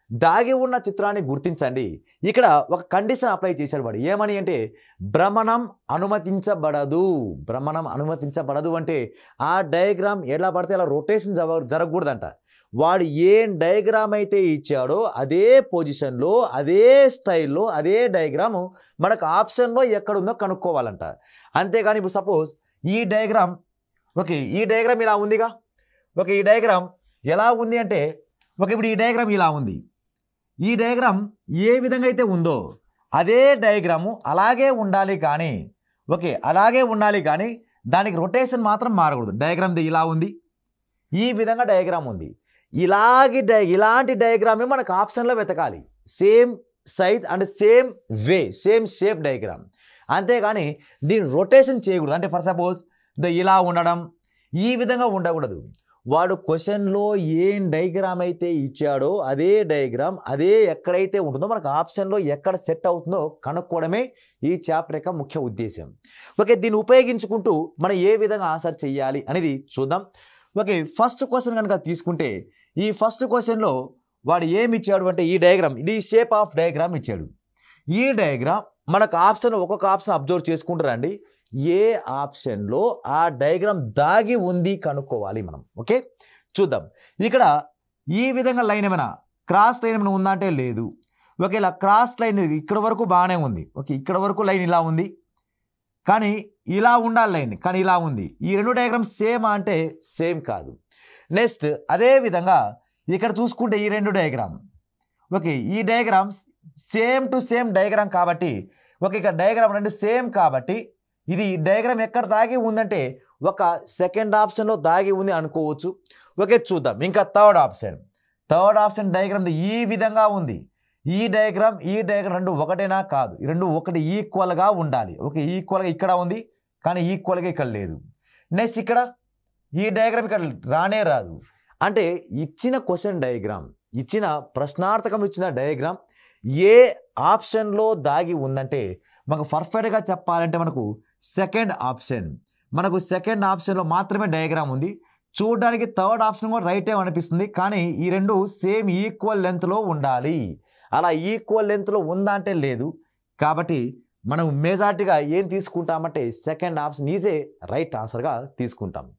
దాగి ఉన్న చిత్రాన్ని గుర్తించండి. ఇక్కడ ఒక కండిషన్ అప్లై చేశాడు వాడు. ఏమని అంటే భ్రమణం అనుమతించబడదు. భ్రమణం అనుమతించబడదు అంటే ఆ డయాగ్రామ్ ఎలా పడితే అలా రొటేషన్ జరగకూడదంట. వాడు ఏం డయాగ్రామ్ అయితే ఇచ్చాడో అదే పొజిషన్లో, అదే స్టైల్లో, అదే డయాగ్రాము మనకు ఆప్షన్లో ఎక్కడుందో కనుక్కోవాలంట. అంతేగాని ఇప్పుడు సపోజ్ ఈ డయాగ్రామ్ ఓకే, ఈ డయాగ్రామ్ ఇలా ఉందిగా. ఓకే, ఈ డయాగ్రామ్ ఎలా ఉంది అంటే ఓకే, ఇప్పుడు ఈ డయాగ్రామ్ ఇలా ఉంది. ఈ డయాగ్రామ్ ఏ విధంగా అయితే ఉందో అదే డయాగ్రాము అలాగే ఉండాలి కానీ ఓకే, అలాగే ఉండాలి కానీ దానికి రొటేషన్ మాత్రం మారకూడదు. డయాగ్రామ్ ఇలా ఉంది, ఈ విధంగా డయాగ్రామ్ ఉంది. ఇలాంటి డయాగ్రామే మనకు ఆప్షన్లో వెతకాలి. Same size and same way, same shape diagram. అంతేగాని దీన్ని రొటేషన్ చేయకూడదు. అంటే ఫర్ సపోజ్ ఇలా ఉండడం, ఈ విధంగా ఉండకూడదు. వాడు క్వశ్చన్లో ఏం డయాగ్రామ్ అయితే ఇచ్చాడో అదే డయాగ్రామ్ అదే ఎక్కడైతే ఉంటుందో మనకు ఆప్షన్లో ఎక్కడ సెట్ అవుతుందో కనుక్కోవడమే ఈ చాప్టర్ యొక్క ముఖ్య ఉద్దేశం. ఓకే, దీన్ని ఉపయోగించుకుంటూ మనం ఏ విధంగా ఆన్సర్ చేయాలి అనేది చూద్దాం. ఓకే, ఫస్ట్ క్వశ్చన్ కనుక తీసుకుంటే ఈ ఫస్ట్ క్వశ్చన్లో వాడు ఏమి ఇచ్చాడు అంటే ఈ డయాగ్రామ్, ఇది షేప్ ఆఫ్ డయాగ్రామ్ ఇచ్చాడు. ఈ డయాగ్రామ్ మనకు ఆప్షన్ ఒక్కొక్క ఆప్షన్ అబ్జర్వ్ చేసుకుంటారండి. ఏ ఆప్షన్లో ఆ డయాగ్రామ్ దాగి ఉంది కనుక్కోవాలి మనం. ఓకే, చూద్దాం. ఇక్కడ ఈ విధంగా లైన్ ఏమైనా క్రాస్ లైన్ ఏమైనా ఉందా అంటే లేదు. ఓకే, ఇలా క్రాస్ లైన్ ఇక్కడ వరకు బాగానే ఉంది. ఓకే, ఇక్కడ వరకు లైన్ ఇలా ఉంది కానీ ఇలా ఉండాలి లైన్, కానీ ఇలా ఉంది. ఈ రెండు డయాగ్రామ్స్ సేమ్ అంటే సేమ్ కాదు. నెక్స్ట్ అదే విధంగా ఇక్కడ చూసుకుంటే ఈ రెండు డయాగ్రామ్ ఓకే, ఈ diagrams same to same diagram కాబట్టి ఓకే, ఇక్కడ డయాగ్రామ్ రెండు సేమ్ కాబట్టి ఇది డయాగ్రామ్ ఎక్కడ దాగి ఉందంటే ఒక సెకండ్ ఆప్షన్లో దాగి ఉంది అనుకోవచ్చు. ఓకే, చూద్దాం. ఇంకా థర్డ్ ఆప్షన్ డయాగ్రామ్ ఈ విధంగా ఉంది. ఈ డయాగ్రామ్ రెండు ఒకటేనా కాదు, ఈ రెండు ఒకటి ఈక్వల్గా ఉండాలి. ఓకే, ఈక్వల్గా ఇక్కడ ఉంది కానీ ఈక్వల్గా ఇక్కడ లేదు. నెక్స్ట్ ఇక్కడ ఈ డయాగ్రామ్ ఇక్కడ రానే రాదు. అంటే ఇచ్చిన క్వశ్చన్ డయాగ్రామ్, ఇచ్చిన ప్రశ్నార్థకం ఇచ్చిన డయాగ్రామ్ ఏ ఆప్షన్లో దాగి ఉందంటే మనకు పర్ఫెక్ట్గా చెప్పాలంటే మనకు సెకండ్ ఆప్షన్లో మాత్రమే డయాగ్రామ్ ఉంది. చూడడానికి థర్డ్ ఆప్షన్ కూడా రైటే అనిపిస్తుంది కానీ ఈ రెండు సేమ్ ఈక్వల్ లెంత్లో ఉండాలి. అలా ఈక్వల్ లెంత్లో ఉందా అంటే లేదు. కాబట్టి మనం మెజారిటీగా ఏం తీసుకుంటామంటే second option is a right ఆన్సర్గా తీసుకుంటాం.